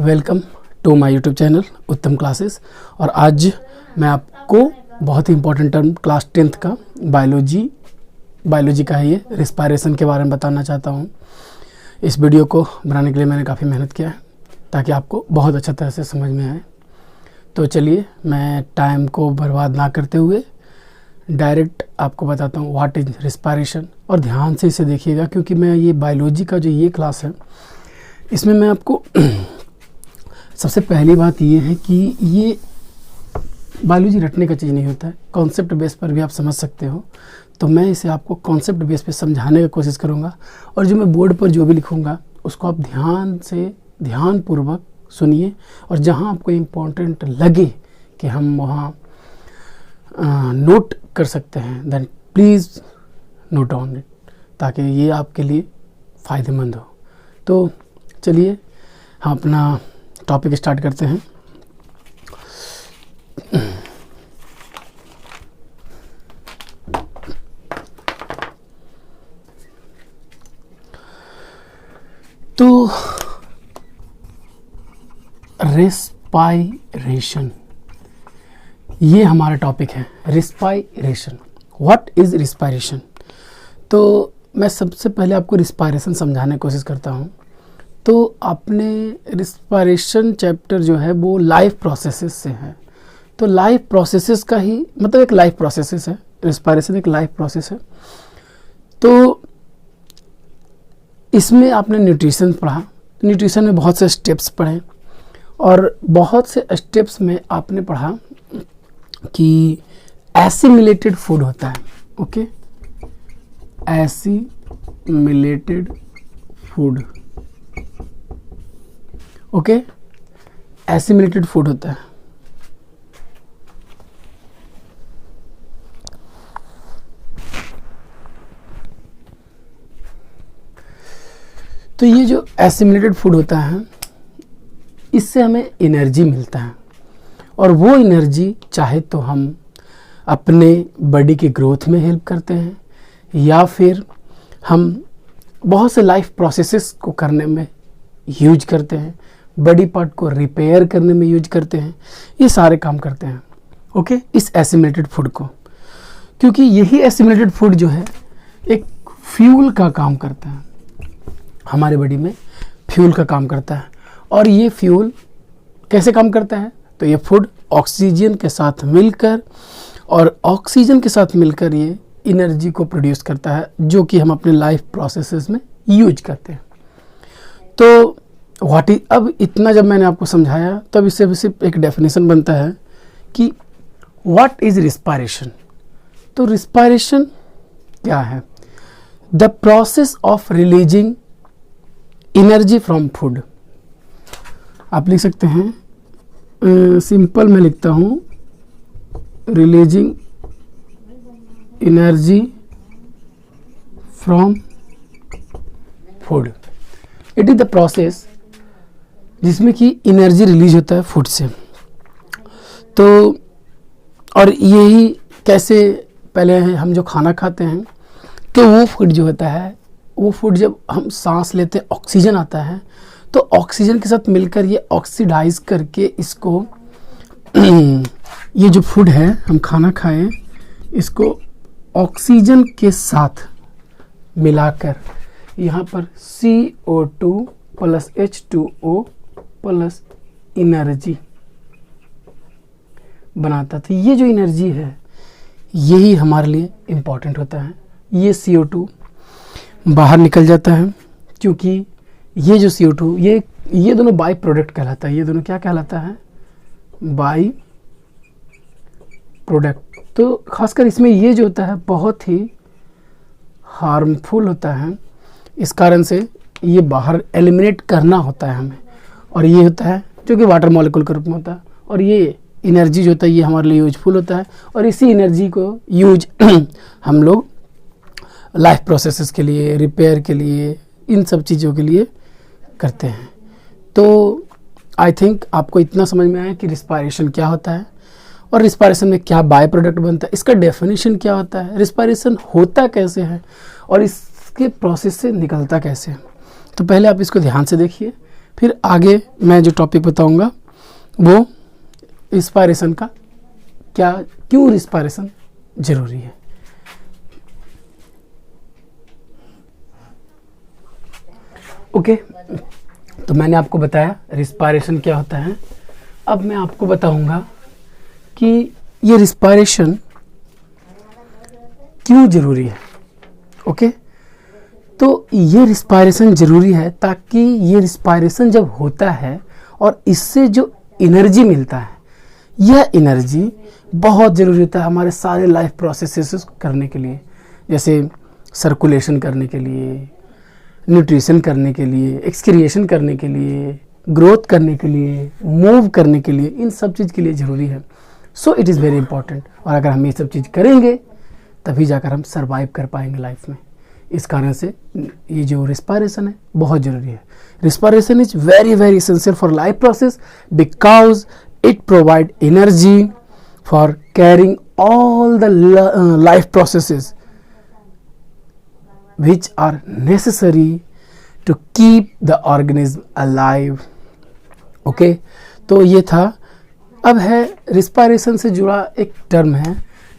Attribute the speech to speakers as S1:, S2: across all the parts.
S1: Welcome to my YouTube channel Uttam classes. और आज मैं आपको बहुत ही इंपॉर्टेंट टर्म क्लास 10th का बायोलॉजी का है, ये रिस्पायरेशन के बारे में बताना चाहता हूँ। इस वीडियो को बनाने के लिए मैंने काफ़ी मेहनत किया है ताकि आपको बहुत अच्छा तरह से समझ में आए। तो चलिए, मैं टाइम को बर्बाद ना करते हुए डायरेक्ट आपको बताता हूँ व्हाट इज रिस्पायरेशन। और ध्यान से इसे देखिएगा, क्योंकि मैं ये बायोलॉजी का जो ये क्लास है, इसमें मैं आपको सबसे पहली बात ये है कि ये बायोलॉजी रटने का चीज़ नहीं होता है, कॉन्सेप्ट बेस पर भी आप समझ सकते हो। तो मैं इसे आपको कॉन्सेप्ट बेस पे समझाने की कोशिश करूँगा, और जो मैं बोर्ड पर जो भी लिखूँगा उसको आप ध्यानपूर्वक सुनिए, और जहाँ आपको इम्पोर्टेंट लगे कि हम वहाँ नोट कर सकते हैं, then please note on it, ताकि ये आपके लिए फ़ायदेमंद हो। तो चलिए हम अपना टॉपिक स्टार्ट करते हैं। तो रिस्पायरेशन, ये हमारा टॉपिक है। Respiration, what is respiration? तो मैं सबसे पहले आपको रिस्पायरेशन समझाने की कोशिश करता हूँ। तो आपने रिस्पायरेशन चैप्टर जो है वो लाइफ प्रोसेसेस से है। तो लाइफ प्रोसेसेस का ही मतलब एक लाइफ प्रोसेसेस है, रिस्पायरेशन एक लाइफ प्रोसेस है। तो इसमें आपने न्यूट्रिशन पढ़ा, न्यूट्रिशन में बहुत से स्टेप्स पढ़े, और बहुत से स्टेप्स में आपने पढ़ा कि एसिमिलेटेड फूड होता है। Okay, assimilated food, okay, assimilated food होता है। तो ये जो एसिमिलेटेड फूड होता है, इससे हमें एनर्जी मिलता है, और वो एनर्जी चाहे तो हम अपने बॉडी के ग्रोथ में हेल्प करते हैं, या फिर हम बहुत से लाइफ प्रोसेसेस को करने में यूज करते हैं, बॉडी पार्ट को रिपेयर करने में यूज करते हैं, ये सारे काम करते हैं। ओके, इस एसिमिलेटेड फूड को, क्योंकि यही एसिमिलेटेड फूड जो है एक फ्यूल का काम करता है, हमारे बॉडी में फ्यूल का काम करता है। और ये फ्यूल कैसे काम करता है? तो ये फूड ऑक्सीजन के साथ मिलकर, और ऑक्सीजन के साथ मिलकर ये एनर्जी को प्रोड्यूस करता है, जो कि हम अपने लाइफ प्रोसेसेस में यूज करते हैं। तो व्हाट इज, अब इतना जब मैंने आपको समझाया, तब इससे सिर्फ एक डेफिनेशन बनता है कि व्हाट इज रिस्पायरेशन। तो रिस्पायरेशन क्या है? The process of releasing energy from food. आप लिख सकते हैं, सिंपल में लिखता हूं, releasing energy from food. It is the process जिसमें कि एनर्जी रिलीज होता है फूड से। तो और यही कैसे, पहले हम जो खाना खाते हैं, तो वो फूड जो होता है, वो फूड जब हम सांस लेते हैं, ऑक्सीजन आता है, तो ऑक्सीजन के साथ मिलकर ये ऑक्सीडाइज करके इसको ये जो फूड है हम खाना खाएं, इसको ऑक्सीजन के साथ मिलाकर यहाँ पर CO2 plus H2O plus energy बनाता था। ये जो एनर्जी है, यही हमारे लिए इम्पॉर्टेंट होता है। ये CO2 बाहर निकल जाता है, क्योंकि ये जो CO2, ये दोनों बाई प्रोडक्ट कहलाता है। ये दोनों क्या कहलाता है? By product. तो खासकर इसमें ये जो होता है बहुत ही हार्मफुल होता है, इस कारण से ये बाहर एलिमिनेट करना होता है हमें। और ये होता है जो कि वाटर मॉलिक्यूल के रूप में होता है, और ये एनर्जी जो होता है ये हमारे लिए यूजफुल होता है। और इसी एनर्जी को यूज हम लोग लाइफ प्रोसेसेस के लिए, रिपेयर के लिए, इन सब चीज़ों के लिए करते हैं। तो आई थिंक आपको इतना समझ में आया कि रिस्पायरेशन क्या होता है, और रिस्पायरेशन में क्या बाय प्रोडक्ट बनता है, इसका डेफिनेशन क्या होता है, रिस्पायरेशन होता कैसे है और इसके प्रोसेस से निकलता कैसे है। तो पहले आप इसको ध्यान से देखिए, फिर आगे मैं जो टॉपिक बताऊंगा वो रिस्पायरेशन का क्या, क्यों रिस्पायरेशन जरूरी है। ओके, तो मैंने आपको बताया रिस्पायरेशन क्या होता है। अब मैं आपको बताऊंगा कि ये रिस्पायरेशन क्यों जरूरी है। ओके, तो ये रिस्पायरेशन जरूरी है ताकि ये रिस्पायरेशन जब होता है और इससे जो एनर्जी मिलता है, यह एनर्जी बहुत ज़रूरी होता है हमारे सारे लाइफ प्रोसेसेस करने के लिए, जैसे सर्कुलेशन करने के लिए, न्यूट्रिशन करने के लिए, एक्सक्रिएशन करने के लिए, ग्रोथ करने के लिए, मूव करने के लिए, इन सब चीज़ के लिए ज़रूरी है। So it is very important. और अगर हम ये सब चीज़ करेंगे तभी जाकर हम सर्वाइव कर पाएंगे लाइफ में। इस कारण से ये जो रिस्पायरेशन है बहुत ज़रूरी है। Respiration is very very essential for life process because it provide energy for carrying all the life processes which are necessary to keep the organism alive। Okay, तो ये था। अब है रिस्पायरेशन से जुड़ा एक टर्म है,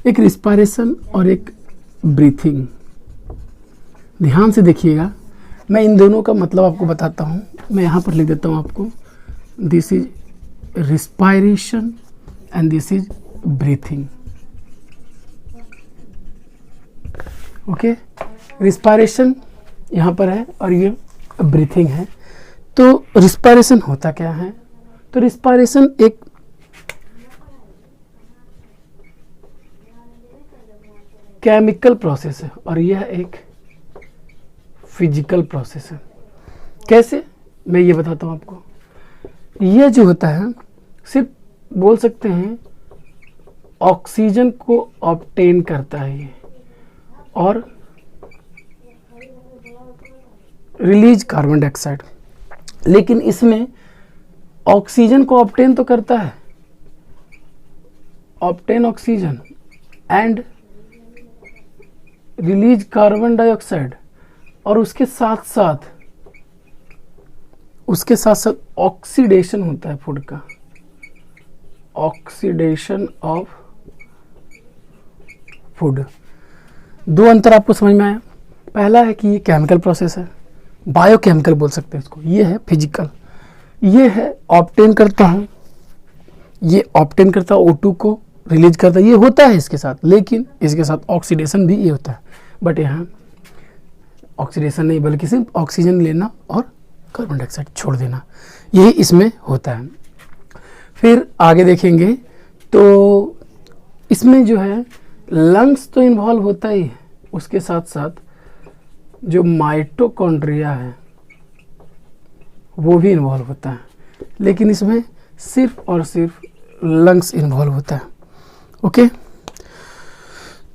S1: एक रिस्पायरेशन और एक ब्रीथिंग। ध्यान से देखिएगा, मैं इन दोनों का मतलब आपको बताता हूँ। मैं यहाँ पर लिख देता हूँ आपको, this is respiration and this is breathing. Okay, respiration यहाँ पर है और ये ब्रीथिंग है। तो रिस्पायरेशन होता क्या है, तो रिस्पायरेशन एक केमिकल प्रोसेस है और यह एक फिजिकल प्रोसेस है। कैसे, मैं ये बताता हूँ आपको। यह जो होता है सिर्फ बोल सकते हैं ऑक्सीजन को ऑब्टेन करता है ये, और रिलीज कार्बन डाइऑक्साइड। लेकिन इसमें ऑक्सीजन को ऑब्टेन तो करता है, obtain oxygen and release carbon dioxide, और उसके साथ साथ ऑक्सीडेशन होता है फूड का, ऑक्सीडेशन ऑफ फूड। दो अंतर आपको समझ में आया। पहला है कि ये केमिकल प्रोसेस है, बायोकेमिकल बोल सकते हैं इसको। ये है फिजिकल, ये है ऑब्टेन करता हूँ, ये ऑब्टेन करता है O2 को, रिलीज करता है, ये होता है इसके साथ। लेकिन इसके साथ ऑक्सीडेशन भी ये होता है, बट यहाँ ऑक्सीडेशन नहीं बल्कि सिर्फ ऑक्सीजन लेना और कार्बन डाइऑक्साइड छोड़ देना, यही इसमें होता है। फिर आगे देखेंगे तो इसमें जो है लंग्स तो इन्वॉल्व होता ही है, उसके साथ साथ जो माइटोकॉन्ड्रिया है वो भी इन्वॉल्व होता है, लेकिन इसमें सिर्फ और सिर्फ लंग्स इन्वॉल्व होता है। ओके,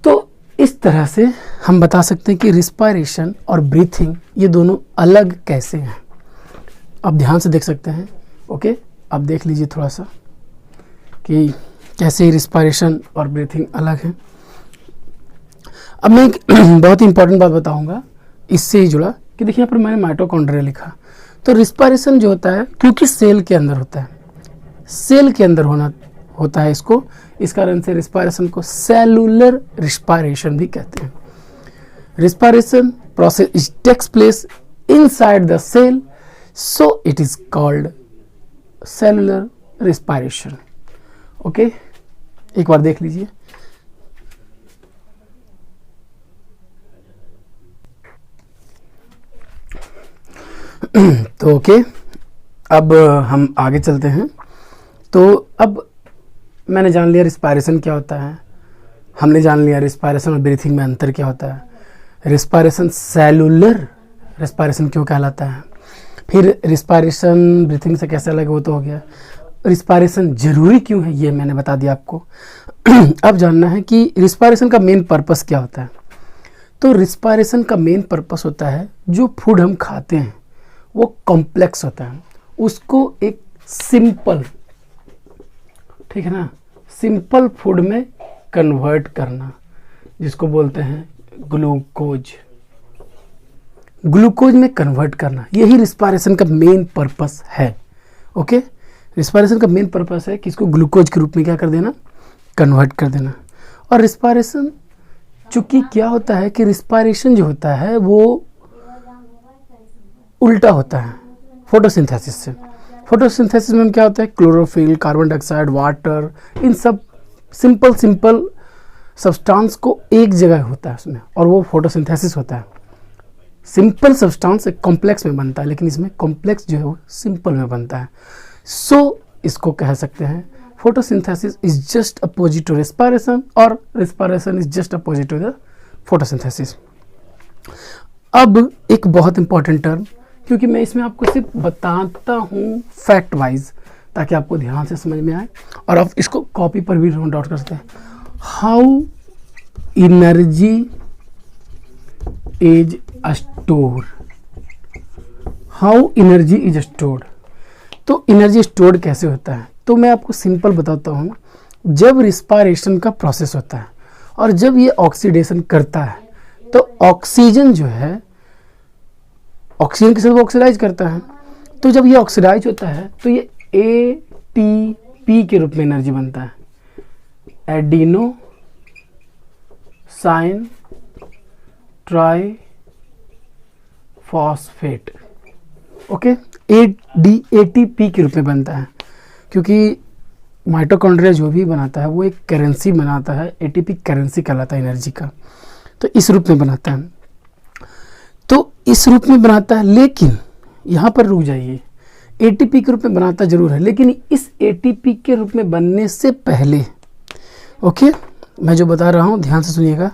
S1: तो इस तरह से हम बता सकते हैं कि रिस्पायरेशन और ब्रीथिंग ये दोनों अलग कैसे हैं। आप ध्यान से देख सकते हैं। ओके, अब देख लीजिए थोड़ा सा कि कैसे रिस्पायरेशन और ब्रीथिंग अलग हैं। अब मैं एक बहुत ही इंपॉर्टेंट बात बताऊंगा इससे ही जुड़ा, कि देखिए यहाँ पर मैंने माइटोकॉन्ड्रिया लिखा। तो रिस्पायरेशन जो होता है, क्योंकि सेल के अंदर होता है, सेल के अंदर होता है इसको, इस कारण से रिस्पायरेशन को सेलुलर रिस्पायरेशन भी कहते हैं। Respiration process takes place inside the cell, so it is called cellular respiration. Okay, एक बार देख लीजिए। तो ओके, अब हम आगे चलते हैं। तो अब मैंने जान लिया रिस्पायरेशन क्या होता है, हमने जान लिया रिस्पायरेशन और ब्रीथिंग में अंतर क्या होता है, रिस्पायरेशन सेलुलर रिस्पायरेशन क्यों कहलाता है, फिर रिस्पायरेशन ब्रीथिंग से कैसे अलग वो तो हो गया, रिस्पायरेशन जरूरी क्यों है ये मैंने बता दिया आपको। अब जानना है कि रिस्पायरेशन का मेन पर्पस क्या होता है। तो रिस्पायरेशन का मेन पर्पस होता है, जो फूड हम खाते हैं वो कॉम्प्लेक्स होता है, उसको एक सिंपल, ठीक है ना, सिंपल फूड में कन्वर्ट करना, जिसको बोलते हैं ग्लूकोज। ग्लूकोज में कन्वर्ट करना, यही रिस्पायरेशन का मेन पर्पस है। ओके, रिस्पायरेशन का मेन पर्पस है कि इसको ग्लूकोज के रूप में क्या कर देना, कन्वर्ट कर देना। और रिस्पायरेशन चूंकि क्या होता है कि रिस्पायरेशन जो होता है वो उल्टा होता है फोटोसिंथेसिस से। फोटोसिंथेसिस में क्या होता है, क्लोरोफिल, कार्बन डाइऑक्साइड, वाटर, इन सब सिंपल सब्सटेंस को एक जगह होता है उसमें, और वो फोटोसिंथेसिस होता है। सिंपल सब्सटेंस एक कॉम्प्लेक्स में बनता है, लेकिन इसमें कॉम्प्लेक्स जो है वो सिंपल में बनता है। सो इसको कह सकते हैं photosynthesis is just opposite to respiration, और respiration is just opposite to the photosynthesis. अब एक बहुत इंपॉर्टेंट टर्म, क्योंकि मैं इसमें आपको सिर्फ बताता हूँ फैक्ट वाइज, ताकि आपको ध्यान से समझ में आए, और आप इसको कॉपी पर भी नोट डाउन कर सकते हैं। How energy is stored, how energy is stored. तो एनर्जी स्टोर्ड कैसे होता है, तो मैं आपको सिंपल बताता हूँ। जब रिस्पायरेशन का प्रोसेस होता है और जब ये ऑक्सीडेशन करता है, तो ऑक्सीजन जो है, ऑक्सीजन के साथ वो ऑक्सीडाइज करता है। तो जब ये ऑक्सीडाइज होता है तो ये एटीपी के रूप में एनर्जी बनता है, adenosine triphosphate. Okay, ATP के रूप में बनता है, क्योंकि माइटोकॉन्ड्रिया जो भी बनाता है वो एक करेंसी बनाता है, एटीपी करेंसी कहलाता है एनर्जी का। तो इस रूप में बनाता है, तो इस रूप में बनाता है। लेकिन यहाँ पर रुक जाइए, एटीपी के रूप में बनाता जरूर है, लेकिन इस एटीपी के रूप में बनने से पहले, ओके, मैं जो बता रहा हूँ ध्यान से सुनिएगा,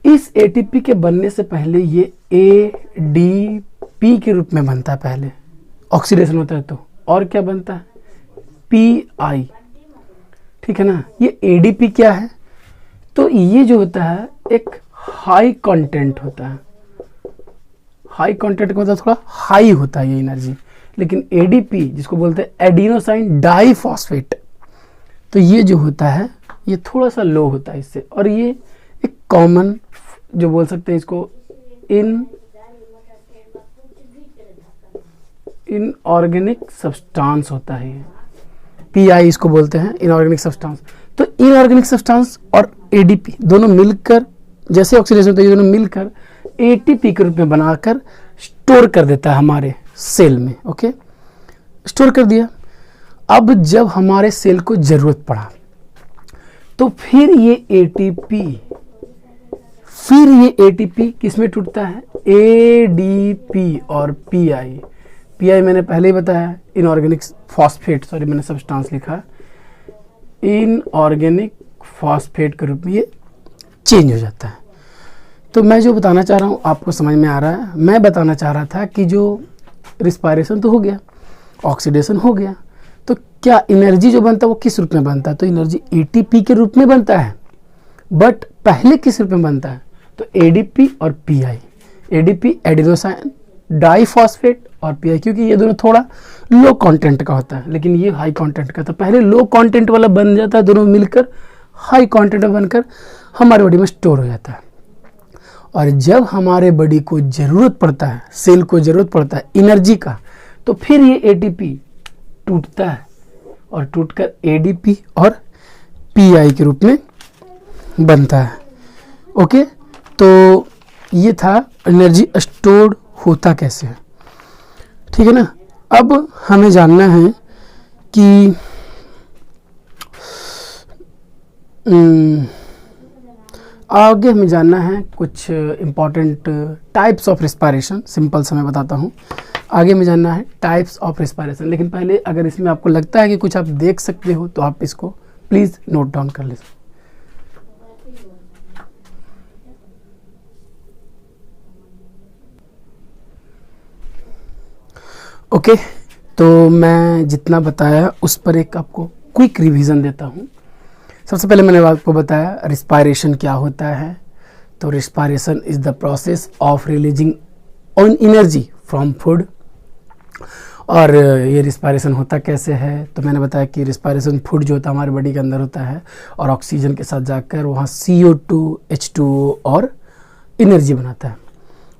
S1: इस एटीपी के बनने से पहले ये एडीपी के रूप में बनता है। पहले ऑक्सीडेशन होता है तो, और क्या बनता है, पीआई, ठीक है ना। ये एडीपी क्या है, तो ये जो होता है एक हाई कंटेंट होता है। हाई कंटेंट का मतलब थोड़ा हाई होता है ये एनर्जी। लेकिन एडीपी जिसको बोलते हैं एडिनोसाइन डाइफॉस्फेट, तो ये जो होता है ये थोड़ा सा लो होता है इससे, और ये एक कॉमन जो बोल सकते हैं इसको इनऑर्गेनिक सब्सटेंस होता है। ये पीआई इसको बोलते हैं, इनऑर्गेनिक सब्सटेंस। तो इनऑर्गेनिक सब्सटेंस और एडीपी दोनों मिलकर, जैसे ऑक्सीडेशन होता है, ये दोनों मिलकर एटीपी के रूप में बनाकर स्टोर कर देता है हमारे सेल में। ओके, स्टोर कर दिया। अब जब हमारे सेल को जरूरत पड़ा तो फिर ये एटीपी किस में टूटता है, एडीपी और पीआई। पीआई मैंने पहले ही बताया, इनऑर्गेनिक फॉस्फेट, सॉरी मैंने सब्सटेंस लिखा, इनऑर्गेनिक फॉस्फेट के रूप में ये चेंज हो जाता है। तो मैं जो बताना चाह रहा हूँ आपको समझ में आ रहा है। मैं बताना चाह रहा था कि जो रिस्पायरेशन तो हो गया, ऑक्सीडेशन हो गया, तो क्या एनर्जी जो बनता है वो किस रूप में बनता है, तो एनर्जी एटीपी के रूप में बनता है। बट पहले किस रूप में बनता है, तो एडीपी और पीआई। एडीपी एडिनोसाइन डाइफॉस्फेट और पीआई, क्योंकि ये दोनों थोड़ा लो कंटेंट का होता है, लेकिन ये हाई कंटेंट का। तो पहले लो कंटेंट वाला बन जाता है, दोनों मिलकर हाई कंटेंट बनकर हमारे बॉडी में स्टोर हो जाता है। और जब हमारे बॉडी को ज़रूरत पड़ता है, सेल को ज़रूरत पड़ता है एनर्जी का, तो फिर ये एटीपी टूटता है और टूटकर एडीपी और पीआई के रूप में बनता है। ओके, तो ये था एनर्जी स्टोर होता कैसे है, ठीक है ना। अब हमें जानना है कि आगे हमें जानना है कुछ important types of respiration. Simple से मैं बताता हूँ, आगे में जानना है टाइप्स ऑफ रिस्पायरेशन। लेकिन पहले अगर इसमें आपको लगता है कि कुछ आप देख सकते हो तो आप इसको प्लीज़ नोट डाउन कर लीजिए। ओके, तो मैं जितना बताया उस पर एक आपको क्विक रिवीजन देता हूँ। सबसे पहले मैंने आपको बताया रिस्पायरेशन क्या होता है। तो respiration is the process of releasing on energy from food, और ये रिस्पायरेशन होता कैसे है, तो मैंने बताया कि रिस्पायरेशन फूड जो होता है हमारे बॉडी के अंदर होता है और ऑक्सीजन के साथ जाकर वहाँ CO2 H2O और एनर्जी बनाता है।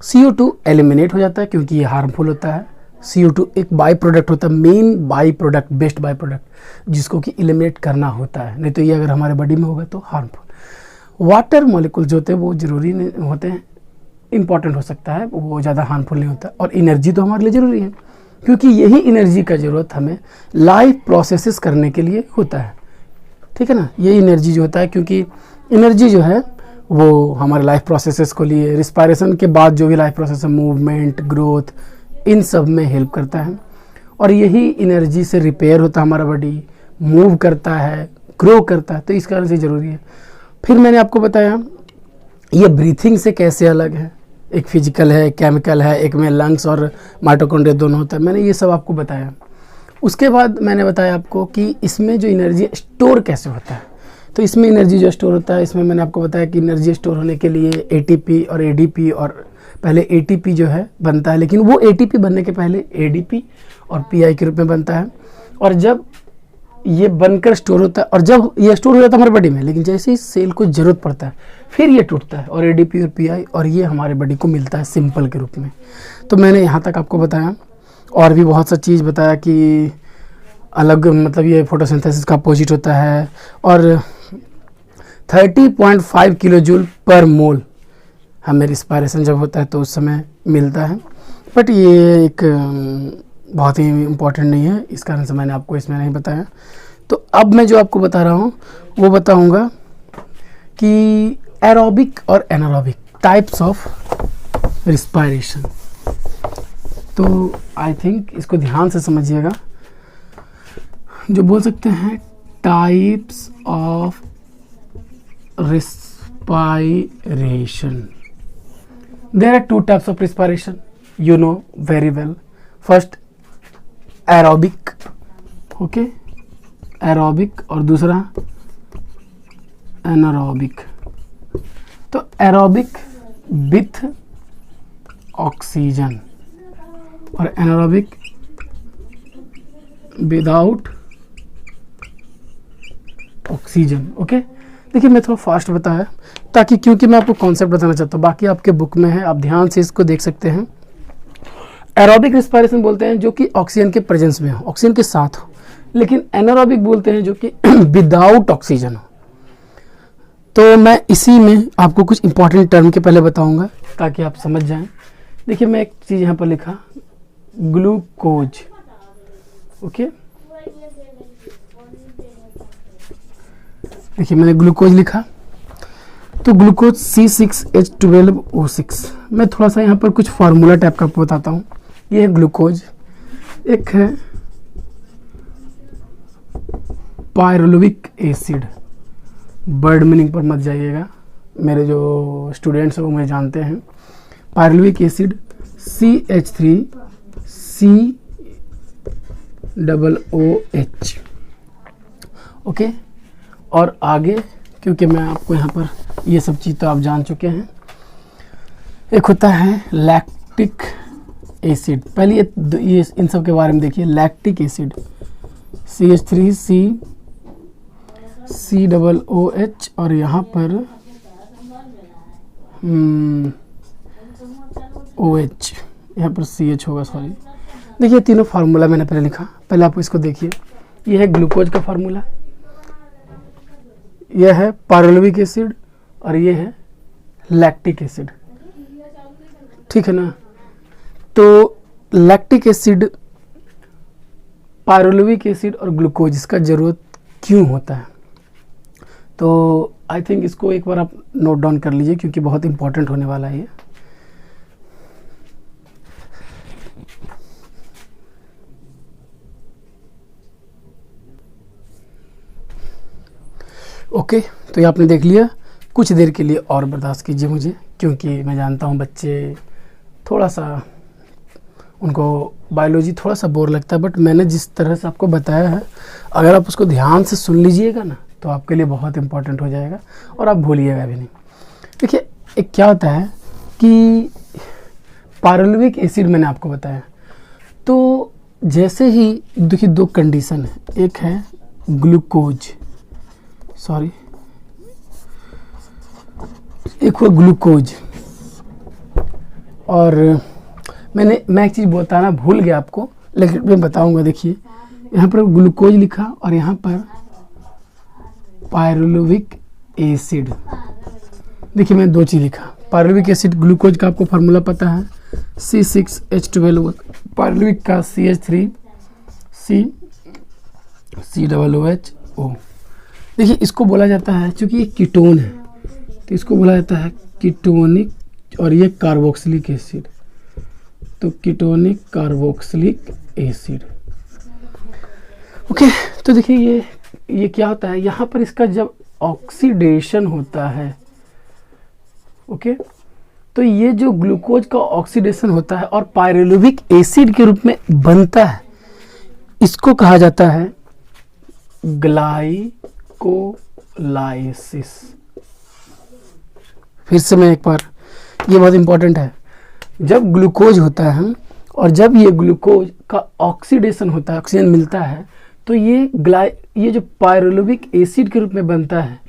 S1: CO2 एलिमिनेट हो जाता है क्योंकि ये हार्मफुल होता है। CO2 एक बाई प्रोडक्ट होता है, main by product, best by product जिसको कि एलिमिनेट करना होता है, नहीं तो ये अगर हमारे बॉडी में होगा तो हार्मफुल। वाटर मॉलिक्यूल जो होते हैं वो ज़रूरी नहीं होते हैं, इंपॉर्टेंट हो सकता है, वो ज़्यादा हार्मफुल नहीं होता। और एनर्जी तो हमारे लिए ज़रूरी है क्योंकि यही एनर्जी का ज़रूरत हमें लाइफ प्रोसेसेस करने के लिए होता है, ठीक है ना। ये एनर्जी जो होता है, क्योंकि एनर्जी जो है वो हमारे लाइफ प्रोसेसेस को लिए, रिस्पायरेशन के बाद जो भी लाइफ प्रोसेस है, मूवमेंट, ग्रोथ, इन सब में हेल्प करता है। और यही एनर्जी से रिपेयर होता है हमारा बॉडी, मूव करता है, ग्रो करता है, तो इस कारण से ज़रूरी है। फिर मैंने आपको बताया ये ब्रीथिंग से कैसे अलग है, एक फिजिकल है, केमिकल है, एक में लंग्स और माइटोकॉन्ड्रिया दोनों होता है, मैंने ये सब आपको बताया। उसके बाद मैंने बताया आपको कि इसमें जो एनर्जी स्टोर कैसे होता है, तो इसमें एनर्जी जो स्टोर होता है, इसमें मैंने आपको बताया कि एनर्जी स्टोर होने के लिए ATP और ADP, और पहले ATP जो है बनता है, लेकिन वो ATP बनने के पहले ADP और PI के रूप में बनता है। और जब ये बनकर स्टोर होता है और जब ये स्टोर हो जाता है हमारे बॉडी में, लेकिन जैसे ही सेल को ज़रूरत पड़ता है फिर ये टूटता है और ADP और PI और ये हमारे बॉडी को मिलता है सिंपल के रूप में। तो मैंने यहाँ तक आपको बताया, और भी बहुत सा चीज़ बताया कि अलग, मतलब ये फोटोसिंथेसिस का अपोजिट होता है, और 30.5 किलो जूल पर मोल हमें रिस्पायरेशन जब होता है तो उस समय मिलता है। बट ये एक बहुत ही इम्पोर्टेंट नहीं है, इस कारण से मैंने आपको इसमें नहीं बताया। तो अब मैं जो आपको बता रहा हूँ वो बताऊँगा कि एरोबिक और एनारोबिक टाइप्स ऑफ रिस्पायरेशन। तो आई थिंक इसको ध्यान से समझिएगा, जो बोल सकते हैं types of respiration. There are two types of respiration, you know very well. First aerobic, okay, aerobic, और दूसरा anaerobic। तो aerobic with ऑक्सीजन और anaerobic विदाउट ऑक्सीजन, ओके। देखिए मैं थोड़ा फास्ट बताया ताकि, क्योंकि मैं आपको कॉन्सेप्ट बताना चाहता हूँ, बाकी आपके बुक में है, आप ध्यान से इसको देख सकते हैं। एरोबिक रिस्पायरेशन बोलते हैं जो कि ऑक्सीजन के प्रेजेंस में हो, ऑक्सीजन के साथ हो, लेकिन एनारोबिक बोलते हैं जो कि विदाउट ऑक्सीजन हो। तो मैं इसी में आपको कुछ इंपॉर्टेंट टर्म के पहले बताऊंगा ताकि आप समझ जाएं। देखिए मैं एक चीज़ यहाँ पर लिखा, ग्लूकोज, ओके। देखिए मैंने ग्लूकोज लिखा, तो ग्लूकोज C6H12O6। मैं थोड़ा सा यहाँ पर कुछ फार्मूला टाइप का बताता हूँ। ये है ग्लूकोज, एक है पायरुविक एसिड, वर्ड मीनिंग पर मत जाइएगा, मेरे जो स्टूडेंट्स हैं वो मुझे जानते हैं। Pyruvic acid CH3COOH, okay. और आगे, क्योंकि मैं आपको यहाँ पर ये सब चीज़ तो आप जान चुके हैं, एक होता है लैक्टिक एसिड। पहले ये इन सब के बारे में देखिए। लैक्टिक एसिड CH3COOH और यहाँ पर OH, यहाँ पर CH होगा, सॉरी। देखिए तीनों फार्मूला मैंने पहले लिखा, पहले आप इसको देखिए। ये है ग्लूकोज का फार्मूला, यह है पायरुविक एसिड और ये है लैक्टिक एसिड, ठीक है ना। तो लैक्टिक एसिड, पायरुविक एसिड और ग्लूकोज, इसका ज़रूरत क्यों होता है? तो आई थिंक इसको एक बार आप नोट डाउन कर लीजिए क्योंकि बहुत इंपॉर्टेंट होने वाला है ये। ओके, तो ये आपने देख लिया। कुछ देर के लिए और बर्दाश्त कीजिए मुझे, क्योंकि मैं जानता हूँ बच्चे थोड़ा सा, उनको बायोलॉजी थोड़ा सा बोर लगता है, बट मैंने जिस तरह से आपको बताया है, अगर आप उसको ध्यान से सुन लीजिएगा ना तो आपके लिए बहुत इंपॉर्टेंट हो जाएगा और आप भूलिएगा भी नहीं। देखिए एक क्या होता है कि पायरुविक एसिड मैंने आपको बताया, तो जैसे ही देखिए दो कंडीशन है, एक है ग्लूकोज, सॉरी एक हुआ ग्लूकोज, और मैं एक चीज़ बताना भूल गया आपको, लेकिन मैं बताऊंगा। देखिए यहाँ पर ग्लूकोज लिखा और यहाँ पर पायरुविक एसिड। देखिए मैं दो चीज़ लिखा, पायरुविक एसिड ग्लूकोज का आपको फार्मूला पता है C6H12, पायरुविक का CH3COOH। देखिए इसको बोला जाता है, चूँकि ये कीटोन है तो इसको बोला जाता है कीटोनिक, और ये कार्बोक्सिलिक एसिड, तो कीटोनिक कार्बोक्सिलिक एसिड। ओके, तो देखिए ये क्या होता है, यहाँ पर इसका जब ऑक्सीडेशन होता है, ओके, तो ये जो ग्लूकोज का ऑक्सीडेशन होता है और पायरुविक एसिड के रूप में बनता है, इसको कहा जाता है ग्लाइकोलाइसिस। फिर से मैं एक बार, ये बहुत इंपॉर्टेंट है, जब ग्लूकोज होता है और जब ये ग्लूकोज का ऑक्सीडेशन होता है, ऑक्सीजन मिलता है, तो ये जो पायरुविक एसिड के रूप में बनता है,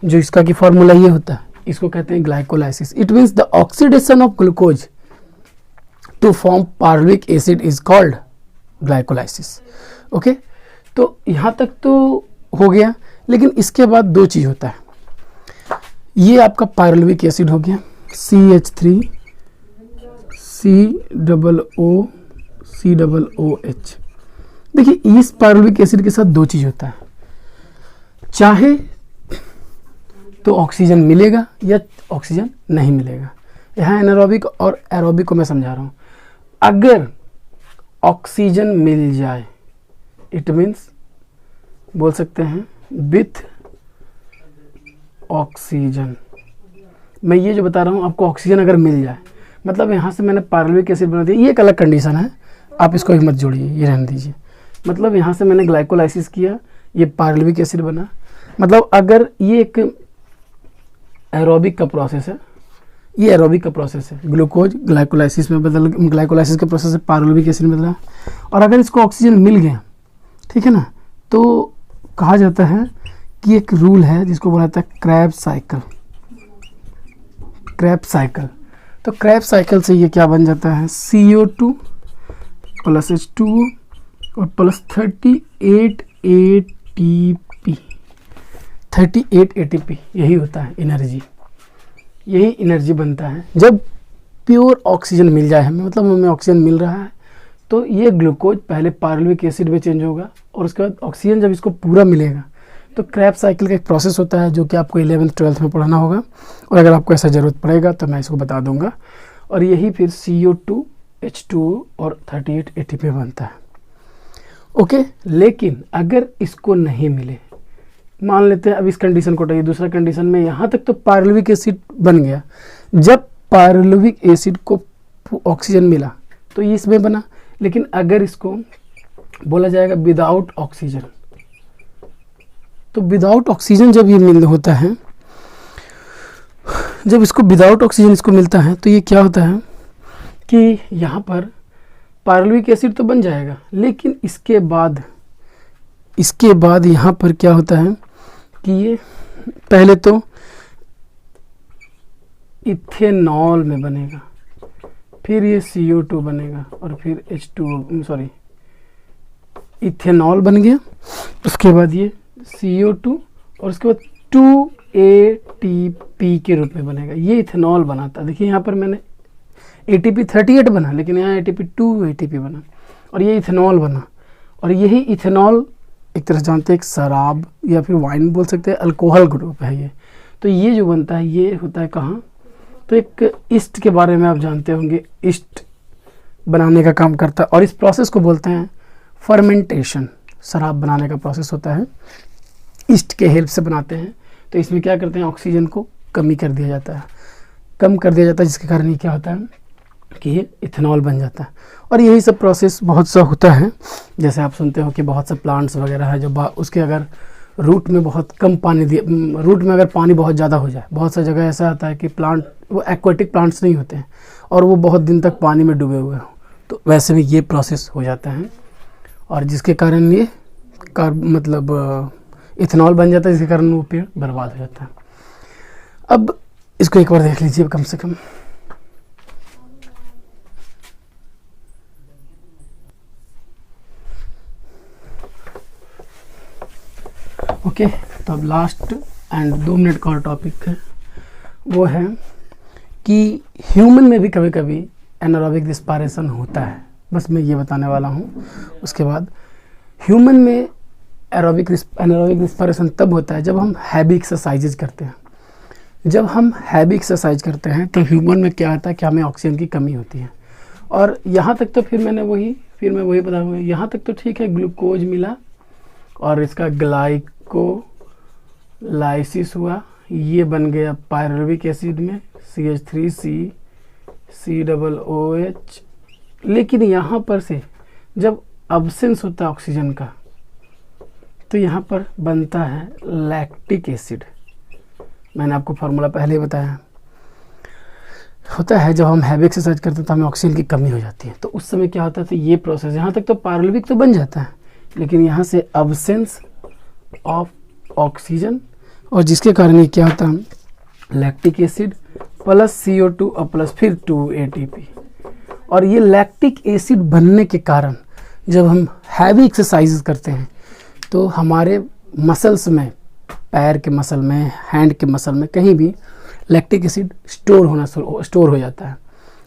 S1: जो इसका की फॉर्मूला ये होता है, इसको कहते हैं glycolysis. It means the oxidation of glucose to form pyruvic acid is called glycolysis. Okay, तो यहाँ तक तो हो गया, लेकिन इसके बाद दो चीज़ होता है। ये आपका पायरुविक एसिड हो गया CH3COOH। देखिए इस पायरुविक एसिड के साथ दो चीज़ होता है, चाहे तो ऑक्सीजन मिलेगा या ऑक्सीजन नहीं मिलेगा। यहाँ एनारोबिक और एरोबिक को मैं समझा रहा हूँ। अगर ऑक्सीजन मिल जाए, इट मीन्स बोल सकते हैं विथ ऑक्सीजन। मैं ये जो बता रहा हूँ आपको, ऑक्सीजन अगर मिल जाए, मतलब यहाँ से मैंने पायरुविक एसिड बना दिया, ये एक अलग कंडीशन है, आप इसको ही मत जोड़िए, ये रहने दीजिए। मतलब यहाँ से मैंने ग्लाइकोलाइसिस किया, ये पायरुविक एसिड बना। मतलब अगर ये एक एरोबिक का प्रोसेस है, ये एरोबिक का प्रोसेस है, ग्लूकोज ग्लाइकोलाइसिस में बदल, ग्लाइकोलाइसिस के प्रोसेस से पायरुविक एसिड में बदला, और अगर इसको ऑक्सीजन मिल गया, ठीक है ना, तो कहा जाता है कि एक रूल है जिसको बोला जाता है क्रेब्स साइकिल। क्रेब्स साइकिल, तो क्रेब्स साइकिल से ये क्या बन जाता है, CO2 प्लस H2O और प्लस 38 ATP, यही होता है एनर्जी, यही एनर्जी बनता है जब प्योर ऑक्सीजन मिल जाए हमें, मतलब हमें ऑक्सीजन मिल रहा है, तो ये ग्लूकोज पहले पायरुविक एसिड में चेंज होगा और उसके बाद ऑक्सीजन जब इसको पूरा मिलेगा, तो क्रेब्स साइकिल का एक प्रोसेस होता है जो कि आपको 11th-12th में पढ़ना होगा, और अगर आपको ऐसा ज़रूरत पड़ेगा तो मैं इसको बता दूंगा। और यही फिर CO2 H2O और 38 ATP बनता है। ओके, लेकिन अगर इसको नहीं मिले, मान लेते हैं अब इस कंडीशन को उठाइए, दूसरा कंडीशन में यहाँ तक तो पायरुविक एसिड बन गया, जब पायरुविक एसिड को ऑक्सीजन मिला तो ये इसमें बना, लेकिन अगर इसको बोला जाएगा विदाउट ऑक्सीजन, तो विदाउट ऑक्सीजन जब ये मिल होता है, जब इसको विदाउट ऑक्सीजन इसको मिलता है, तो ये क्या होता है कि यहाँ पर पायरुविक एसिड तो बन जाएगा, लेकिन इसके बाद यहाँ पर क्या होता है कि ये पहले तो इथेनॉल में बनेगा, फिर ये CO2 बनेगा और फिर H2O, सॉरी इथेनॉल बन गया, उसके बाद ये CO2 और उसके बाद 2 ATP के रूप में बनेगा, ये इथेनॉल बनाता है। देखिए यहाँ पर मैंने ATP 38 बना, लेकिन यहाँ ATP 2 ATP बना और ये इथेनॉल बना, और यही इथेनॉल एक तरह जानते हैं एक शराब या फिर वाइन बोल सकते हैं, अल्कोहल ग्रुप है ये। तो ये जो बनता है ये होता है कहाँ, तो एक ईस्ट के बारे में आप जानते होंगे, ईस्ट बनाने का काम करता है, और इस प्रोसेस को बोलते हैं फर्मेंटेशन। शराब बनाने का प्रोसेस होता है, ईस्ट के हेल्प से बनाते हैं। तो इसमें क्या करते हैं, ऑक्सीजन को कम कर दिया जाता है, जिसके कारण ये क्या होता है कि ये इथेनॉल बन जाता है। और यही सब प्रोसेस बहुत सा होता है, जैसे आप सुनते हो कि बहुत से प्लांट्स वगैरह है जो उसके अगर रूट में बहुत कम पानी दिए, रूट में अगर पानी बहुत ज़्यादा हो जाए, बहुत सा जगह ऐसा आता है कि प्लांट वो एक्वाटिक प्लांट्स नहीं होते हैं और वो बहुत दिन तक पानी में डूबे हुए हो, तो वैसे में ये प्रोसेस हो जाता है और जिसके कारण ये मतलब इथेनॉल बन जाता है, जिसके कारण वो पेड़ बर्बाद हो जाता है। अब इसको एक बार देख लीजिए कम से कम। ओके, तो अब लास्ट एंड 2 मिनट का और टॉपिक है, वो है कि ह्यूमन में भी कभी कभी एनारोबिक रिस्पायरेशन होता है। बस मैं ये बताने वाला हूँ। उसके बाद ह्यूमन में एनारोबिक रिस्पायरेशन तब होता है जब हम हैवी एक्सरसाइजेज करते हैं। जब हम हैवी एक्सरसाइज करते हैं तो ह्यूमन में क्या होता है कि हमें ऑक्सीजन की कमी होती है। और यहाँ तक तो फिर मैं वही बताऊँगा, यहाँ तक तो ठीक है, ग्लूकोज मिला और इसका ग्लाइकोलाइसिस हुआ, ये बन गया पायरुविक एसिड में CH3COOH। लेकिन यहाँ पर से जब अब्सेंस होता है ऑक्सीजन का तो यहाँ पर बनता है लैक्टिक एसिड। मैंने आपको फार्मूला पहले ही बताया। होता है जब हम हैवी एक्सरसाइज करते हैं तो हमें ऑक्सीजन की कमी हो जाती है, तो उस समय क्या होता है, तो ये प्रोसेस यहाँ तक तो पायरुविक तो बन जाता है, लेकिन यहाँ से अब्सेंस ऑफ ऑक्सीजन, और जिसके कारण ये क्या होता है, लैक्टिक एसिड प्लस CO2 और प्लस फिर 2 ATP। और ये लैक्टिक एसिड बनने के कारण जब हम हैवी एक्सरसाइज करते हैं तो हमारे मसल्स में, पैर के मसल में, हैंड के मसल में, कहीं भी लैक्टिक एसिड स्टोर हो जाता है,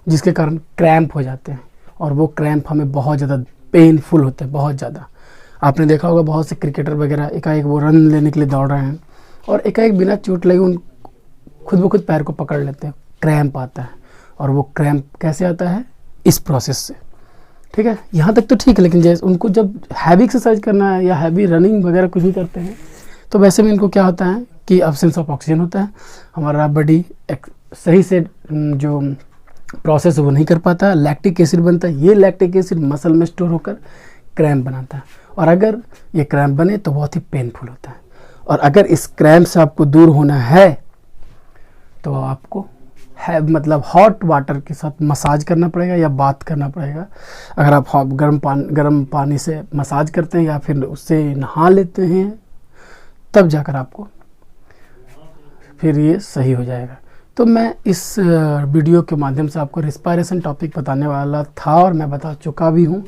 S1: जिसके कारण क्रैम्प हो जाते हैं। और वो क्रैम्प हमें बहुत ज़्यादा पेनफुल होते हैं, बहुत ज़्यादा। आपने देखा होगा बहुत से क्रिकेटर वगैरह एकाएक वो रन लेने के लिए दौड़ रहे हैं और एकाएक बिना चोट लगे उन खुद ब खुद पैर को पकड़ लेते हैं, क्रैम्प आता है। और वो क्रैम्प कैसे आता है, इस प्रोसेस से। ठीक है, यहाँ तक तो ठीक है, लेकिन जैसे उनको जब हैवी एक्सरसाइज करना है या हैवी रनिंग वगैरह कुछ भी करते हैं तो वैसे में इनको क्या होता है कि अब्सेंस ऑफ ऑक्सीजन होता है, हमारा बॉडी सही से जो प्रोसेस वो नहीं कर पाता, लैक्टिक एसिड बनता है, ये लैक्टिक एसिड मसल में स्टोर होकर क्रैम्प बनाता है। और अगर ये क्रैम्प बने तो बहुत ही पेनफुल होता है। और अगर इस क्रैम्प से आपको दूर होना है तो आपको मतलब हॉट वाटर के साथ मसाज करना पड़ेगा या बात करना पड़ेगा। अगर आप गर्म पानी से मसाज करते हैं या फिर उससे नहा लेते हैं तब जाकर आपको फिर ये सही हो जाएगा। तो मैं इस वीडियो के माध्यम से आपको रिस्पायरेशन टॉपिक बताने वाला था और मैं बता चुका भी हूँ,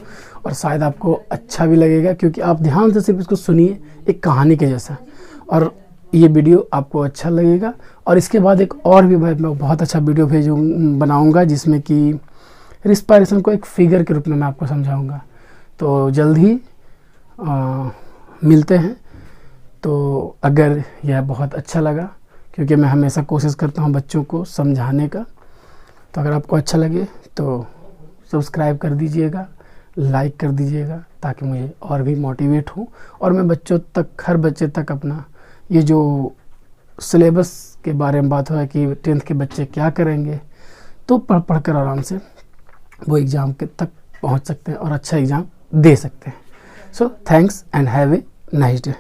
S1: और शायद आपको अच्छा भी लगेगा क्योंकि आप ध्यान से सिर्फ इसको सुनिए, एक कहानी के जैसा, और ये वीडियो आपको अच्छा लगेगा। और इसके बाद एक और भी मैं बहुत अच्छा वीडियो बनाऊँगा जिसमें कि रिस्पायरेशन को एक फिगर के रूप में मैं आपको समझाऊँगा। तो जल्द ही मिलते हैं। तो अगर यह बहुत अच्छा लगा, क्योंकि मैं हमेशा कोशिश करता हूँ बच्चों को समझाने का, तो अगर आपको अच्छा लगे तो सब्सक्राइब कर दीजिएगा, लाइक कर दीजिएगा, ताकि मुझे और भी मोटिवेट हो और मैं बच्चों तक, हर बच्चे तक अपना ये जो सिलेबस के बारे में बात हुआ कि 10th के बच्चे क्या करेंगे, तो पढ़ कर आराम से वो एग्ज़ाम के तक पहुंच सकते हैं और अच्छा एग्ज़ाम दे सकते हैं। So thanks and have a nice day.